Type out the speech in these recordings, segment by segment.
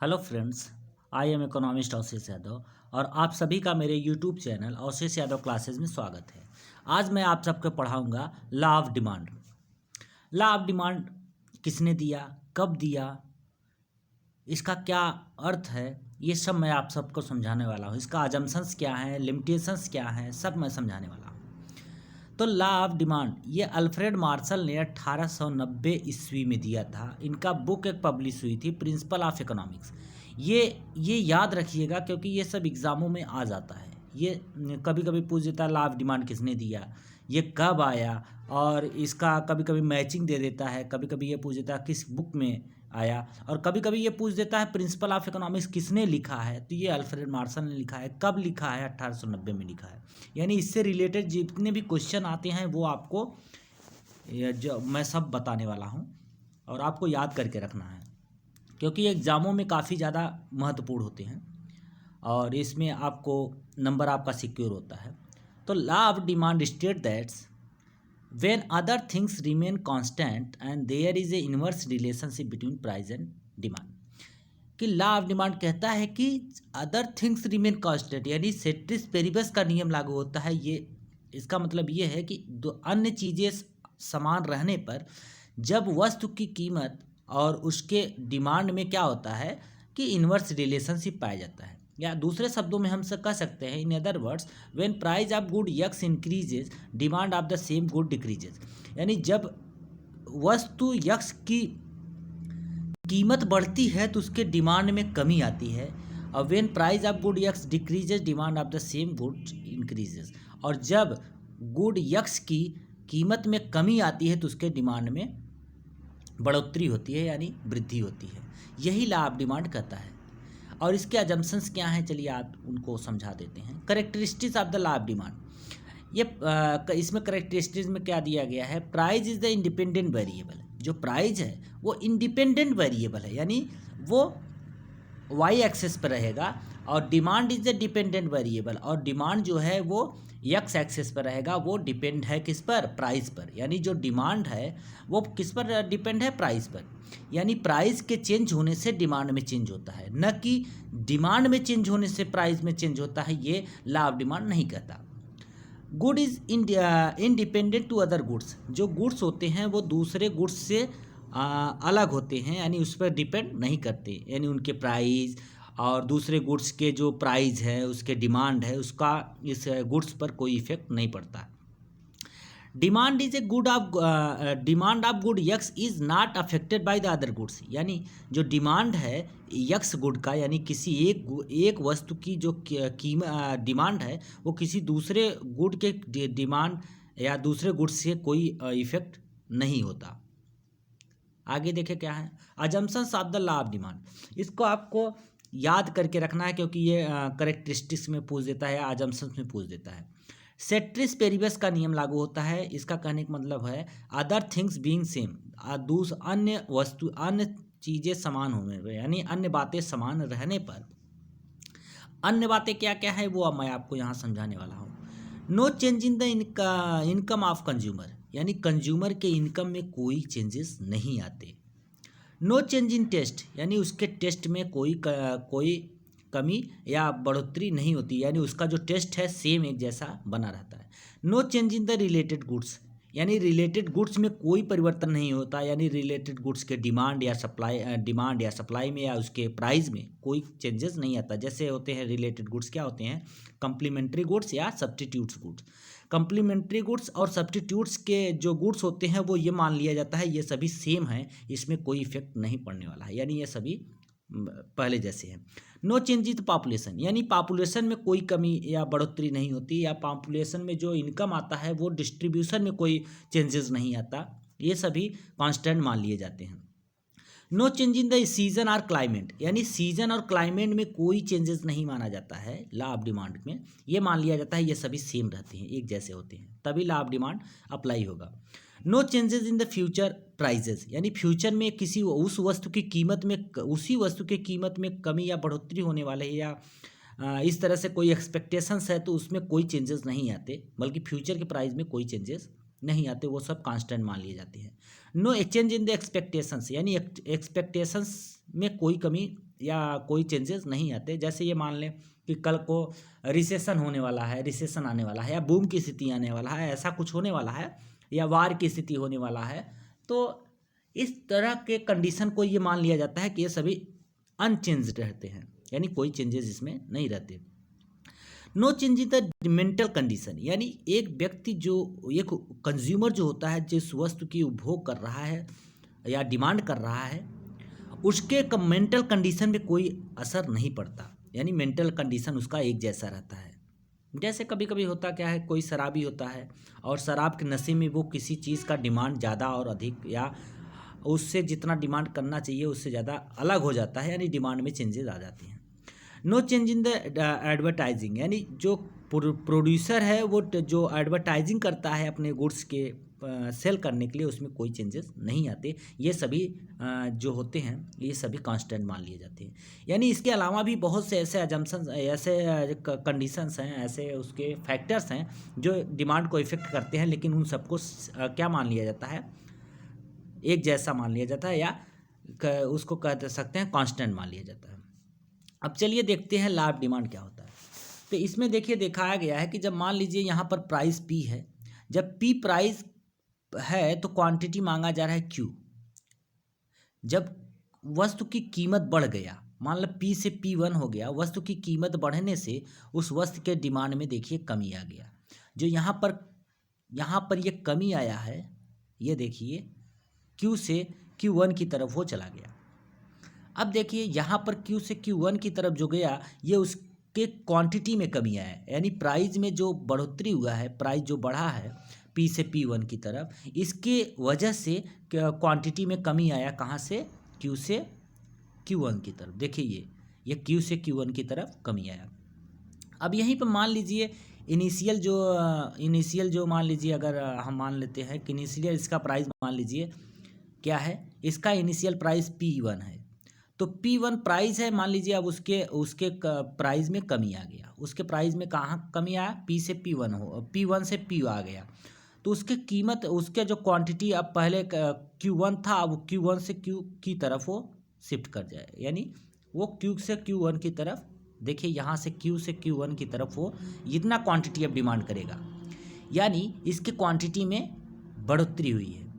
Hello friends, I am economist Ashish Yadav और आप सभी का मेरे YouTube channel Ashish Yadav classes में स्वागत है। आज मैं आप सबको पढ़ाऊंगा law of demand. Law of demand किसने दिया, कब दिया, इसका क्या अर्थ है, ये सब मैं आप सबको समझाने वाला हूँ। इसका अजम्पशंस क्या हैं, लिमिटेशंस क्या हैं, सब मैं समझाने वाला हूँ। तो लॉ ऑफ डिमांड ये अल्फ्रेड मार्शल ने 1890 ईस्वी में दिया था। इनका बुक एक पब्लिश हुई थी, प्रिंसिपल ऑफ इकोनॉमिक्स। ये याद रखिएगा क्योंकि ये सब एग्ज़ामों में आ जाता है। ये कभी कभी पूछ देता है लॉ ऑफ डिमांड किसने दिया, ये कब आया, और इसका कभी कभी मैचिंग दे देता है। कभी कभी ये पूछ देता है किस बुक में आया, और कभी कभी ये पूछ देता है प्रिंसिपल ऑफ इकोनॉमिक्स किसने लिखा है। तो ये अल्फ्रेड मार्शल ने लिखा है। कब लिखा है? 1890 में लिखा है। यानी इससे रिलेटेड जितने भी क्वेश्चन आते हैं वो आपको जो मैं सब बताने वाला हूँ और आपको याद करके रखना है, क्योंकि एग्ज़ामों में काफ़ी ज़्यादा महत्वपूर्ण होते हैं और इसमें आपको नंबर आपका सिक्योर होता है। तो law of demand state that's when other things remain constant and there is a inverse relationship between price and demand। कि लॉ ऑफ डिमांड कहता है कि अदर थिंग्स रिमेन कांस्टेंट, यानी सेट्रिस पेरिबस का नियम लागू होता है। ये इसका मतलब ये है कि दो अन्य चीज़ें समान रहने पर जब वस्तु की कीमत और उसके डिमांड में क्या होता है कि इन्वर्स रिलेशनशिप पाया जाता है। या दूसरे शब्दों में हम कह सकते हैं, in other words, when price of good x increases demand of the same good decreases. यानी जब वस्तु यक्स की कीमत बढ़ती है तो उसके डिमांड में कमी आती है, और when price of good x decreases demand of the same good increases. और जब गुड यक्स की कीमत में कमी आती है तो उसके डिमांड में बढ़ोतरी होती है, यानी वृद्धि होती है। यही लॉ ऑफ डिमांड कहता है। और इसके अजम्पशंस क्या हैं, चलिए आप उनको समझा देते हैं। Characteristics of the law of demand, ये इसमें करेक्टरिस्टिक्स में क्या दिया गया है, price is the independent variable. जो प्राइस है वो इंडिपेंडेंट वेरिएबल है, यानी वो वाई एक्सेस पर रहेगा, और demand is the dependent variable, और डिमांड जो है वो एक्स एक्सेस पर रहेगा। वो डिपेंड है किस पर? प्राइस पर। यानी जो डिमांड है वो किस पर डिपेंड है? प्राइस पर। यानी प्राइस के चेंज होने से डिमांड में चेंज होता है, न कि डिमांड में चेंज होने से प्राइस में चेंज होता है। ये लॉ ऑफ डिमांड नहीं कहता। Good is independent to other goods. जो गुड्स होते हैं वो दूसरे गुड्स से अलग होते हैं, यानी उस पर डिपेंड नहीं करते। यानी उनके प्राइस और दूसरे गुड्स के जो प्राइस है, उसके डिमांड है, उसका इस गुड्स पर कोई इफेक्ट नहीं पड़ता। Demand is a good of demand of good x is not affected by the other goods. यानी जो डिमांड है यक्स गुड का, यानी किसी एक वस्तु की जो डिमांड है वो किसी दूसरे गुड के डिमांड या दूसरे गुड्स से कोई इफेक्ट नहीं होता। आगे देखें क्या है, assumptions of the law of demand. इसको आपको याद करके रखना है क्योंकि ये करेक्टरिस्टिक्स में पूछ देता है, अजम्पशंस में पूछ देता है। सेट्रिस पेरिबस का नियम लागू होता है। इसका कहने का मतलब है अदर थिंग्स बीइंग सेम, अन्य चीज़ें समान होने पर, यानी अन्य बातें समान रहने पर। अन्य बातें क्या क्या है वो अब मैं आपको यहाँ समझाने वाला हूँ। No change in the income of consumer, यानी कंज्यूमर के इनकम में कोई चेंजेस नहीं आते। नो चेंज इन टेस्ट, यानी उसके टेस्ट में कोई कमी या बढ़ोतरी नहीं होती, यानी उसका जो टेस्ट है सेम एक जैसा बना रहता है। No change in the related goods, यानी रिलेटेड गुड्स में कोई परिवर्तन नहीं होता, यानी रिलेटेड गुड्स के डिमांड या सप्लाई में या उसके प्राइस में कोई चेंजेस नहीं आता। जैसे होते हैं रिलेटेड गुड्स, क्या होते हैं? कम्प्लीमेंट्री गुड्स या सब्स्टिट्यूट्स गुड्स। कम्प्लीमेंट्री गुड्स और सब्स्टिट्यूट्स के जो गुड्स होते हैं वो ये मान लिया जाता है ये सभी सेम हैं, इसमें कोई इफेक्ट नहीं पड़ने वाला है, यानी ये सभी पहले जैसे हैं। नो चेंज इन पॉपुलेशन, यानी पॉपुलेशन में कोई कमी या बढ़ोतरी नहीं होती, या पॉपुलेशन में जो इनकम आता है वो डिस्ट्रीब्यूशन में कोई चेंजेस नहीं आता, ये सभी कांस्टेंट मान लिए जाते हैं। No change in the season और क्लाइमेट, यानी सीजन और क्लाइमेट में कोई चेंजेस नहीं माना जाता है लॉ ऑफ डिमांड में। ये मान लिया जाता है ये सभी सेम रहते हैं, एक जैसे होते हैं, तभी लॉ ऑफ डिमांड अप्लाई होगा। No changes in the future prices, यानी फ्यूचर में किसी उस वस्तु की कीमत में, उसी वस्तु की कीमत में कमी या बढ़ोतरी होने वाले है, या इस तरह से कोई एक्सपेक्टेशंस है तो उसमें कोई चेंजेस नहीं आते, बल्कि फ्यूचर के प्राइस में कोई चेंजेस नहीं आते, वो सब कांस्टेंट मान लिए जाते हैं। No change in the expectations, यानी एक्सपेक्टेशंस में कोई कमी या कोई चेंजेस नहीं आते। जैसे ये मान लें कि कल को रिसेशन होने वाला है, रिसेशन आने वाला है, या बूम की स्थिति आने वाला है, ऐसा कुछ होने वाला है, या वार की स्थिति होने वाला है, तो इस तरह के कंडीशन को ये मान लिया जाता है कि ये सभी अनचेंज्ड रहते हैं, यानी कोई चेंजेस इसमें नहीं रहते। No change in the mental condition, यानी एक व्यक्ति जो एक कंज्यूमर जो होता है, जिस वस्तु की उपभोग कर रहा है या डिमांड कर रहा है, उसके मेंटल कंडीशन में कोई असर नहीं पड़ता, यानी मेंटल कंडीशन उसका एक जैसा रहता है। जैसे कभी कभी होता क्या है, कोई शराबी होता है और शराब के नशे में वो किसी चीज़ का डिमांड ज़्यादा और अधिक, या उससे जितना डिमांड करना चाहिए उससे ज़्यादा अलग हो जाता है, यानी डिमांड में चेंजेस आ जाते हैं। No change in the advertising, यानी जो प्रोड्यूसर है वो जो एडवर्टाइजिंग करता है अपने गुड्स के सेल करने के लिए, उसमें कोई चेंजेस नहीं आते। ये सभी जो होते हैं ये सभी कांस्टेंट मान लिए जाते हैं। यानी इसके अलावा भी बहुत से ऐसे अजम्पशंस, ऐसे कंडीशंस हैं, ऐसे उसके फैक्टर्स हैं जो डिमांड को इफेक्ट करते हैं, लेकिन उन सबको क्या मान लिया जाता है, एक जैसा मान लिया जाता है, या उसको कह सकते हैं कांस्टेंट मान लिया जाता है। अब चलिए देखते हैं लॉ ऑफ डिमांड क्या होता है। तो इसमें देखिए दिखाया गया है कि जब मान लीजिए यहाँ पर प्राइस पी है, जब पी प्राइस है तो क्वांटिटी मांगा जा रहा है क्यू। जब वस्तु की कीमत बढ़ गया, मान लो पी से P1 हो गया, वस्तु की कीमत बढ़ने से उस वस्तु के डिमांड में देखिए कमी आ गया। जो यहाँ पर ये कमी आया है, ये देखिए Q से Q1 की तरफ वो चला गया। अब देखिए यहाँ पर Q से Q1 की तरफ जो गया, ये उसके क्वांटिटी में कमी आया है, यानी प्राइस में जो बढ़ोतरी हुआ है, प्राइस जो बढ़ा है P से P1 की तरफ, इसके वजह से क्वांटिटी में कमी आया। कहाँ से? Q से Q1 की तरफ। देखिए ये Q से Q1 की तरफ कमी आया। अब यहीं पर मान लीजिए इनिशियल जो मान लीजिए, अगर हम मान लेते हैं कि इनिशियल इसका प्राइस मान लीजिए क्या है, इसका इनिशियल प्राइस P1 है, तो P1 प्राइस है मान लीजिए। अब उसके प्राइस में कमी आ गया। उसके प्राइस में कहाँ कमी आया? P1 से P आ गया, तो उसके कीमत, उसके जो क्वांटिटी अब पहले Q1 था, अब Q1 से Q की तरफ वो शिफ्ट कर जाए, यानी वो Q से Q1 की तरफ, देखिए यहाँ से Q से Q1 की तरफ वो इतना क्वांटिटी अब डिमांड करेगा, यानी इसके क्वांटिटी में बढ़ोतरी हुई है।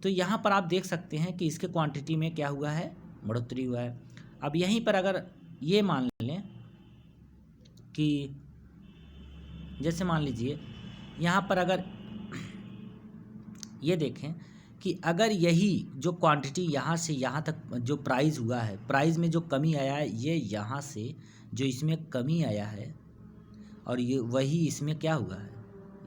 तो यहाँ पर आप देख सकते हैं कि इसके क्वांटिटी में क्या हुआ है, बढ़ोतरी हुआ है। अब यहीं पर अगर ये मान लें कि जैसे मान लीजिए यहाँ पर अगर ये देखें कि अगर यही जो क्वांटिटी यहाँ से यहाँ तक जो प्राइस हुआ है, प्राइस में जो कमी आया है, ये यहाँ से जो इसमें कमी आया है, और ये वही इसमें क्या हुआ है,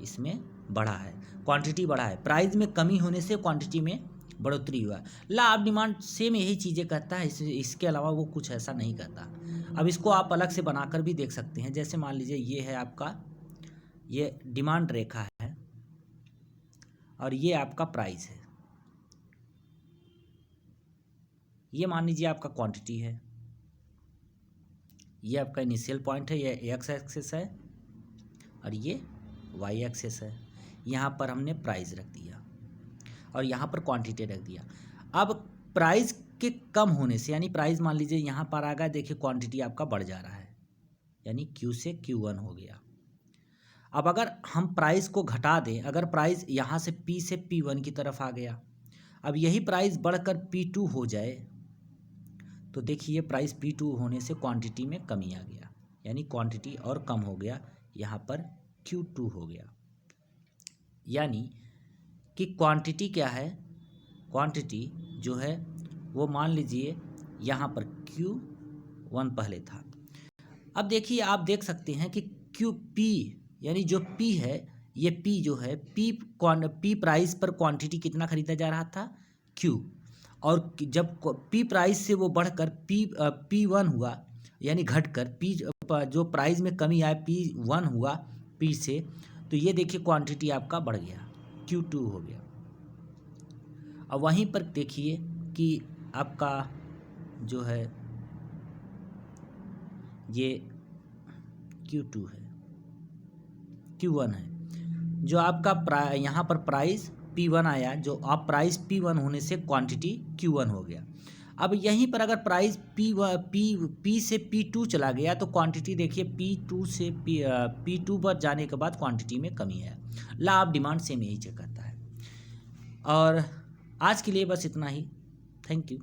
इसमें बढ़ा है, क्वांटिटी बढ़ा है। प्राइस में कमी होने से क्वांटिटी में बढ़ोतरी हुआ है। लॉ ऑफ डिमांड सेम यही चीज़ें कहता है, इसके अलावा वो कुछ ऐसा नहीं कहता। अब इसको आप अलग से बनाकर भी देख सकते हैं। जैसे मान लीजिए ये है आपका, ये डिमांड रेखा है और ये आपका प्राइस है। ये मान लीजिए आपका क्वांटिटी है, ये आपका इनिशियल पॉइंट है, ये एक्स एक्सिस है और ये वाई एक्सिस है। यहाँ पर हमने प्राइस रख दिया और यहाँ पर क्वांटिटी रख दिया। अब प्राइस के कम होने से, यानी प्राइस मान लीजिए यहाँ पर आ गया, देखिए क्वांटिटी आपका बढ़ जा रहा है, यानी Q से Q1 हो गया। अब अगर हम प्राइस को घटा दें, अगर प्राइस यहाँ से P से P1 की तरफ आ गया, अब यही प्राइस बढ़कर P2 हो जाए, तो देखिए प्राइस P2 होने से क्वांटिटी में कमी आ गया, यानी क्वांटिटी और कम हो गया, यहाँ पर Q2 हो गया। यानी कि क्वांटिटी क्या है, क्वांटिटी जो है वो मान लीजिए यहाँ पर Q1 पहले था। अब देखिए आप देख सकते हैं कि QP, यानी जो P है, ये P जो है, P प्राइस पर क्वांटिटी कितना खरीदा जा रहा था, Q, और जब P प्राइस से वो बढ़कर P1 हुआ, यानी घटकर P जो प्राइस में कमी आया P1 हुआ P से, तो ये देखिए क्वांटिटी आपका बढ़ गया, Q2 हो गया। अब वहीं पर देखिए कि आपका जो है ये Q2 है, Q1 है, जो आपका यहाँ पर प्राइस P1 आया, जो आप प्राइस P1 होने से क्वांटिटी Q1 हो गया। अब यहीं पर अगर प्राइस पी से P2 चला गया तो क्वांटिटी देखिए P2 से P2 पर जाने के बाद क्वांटिटी में कमी है। लॉ ऑफ डिमांड सेम यही चेक करता है। और आज के लिए बस इतना ही। Thank you.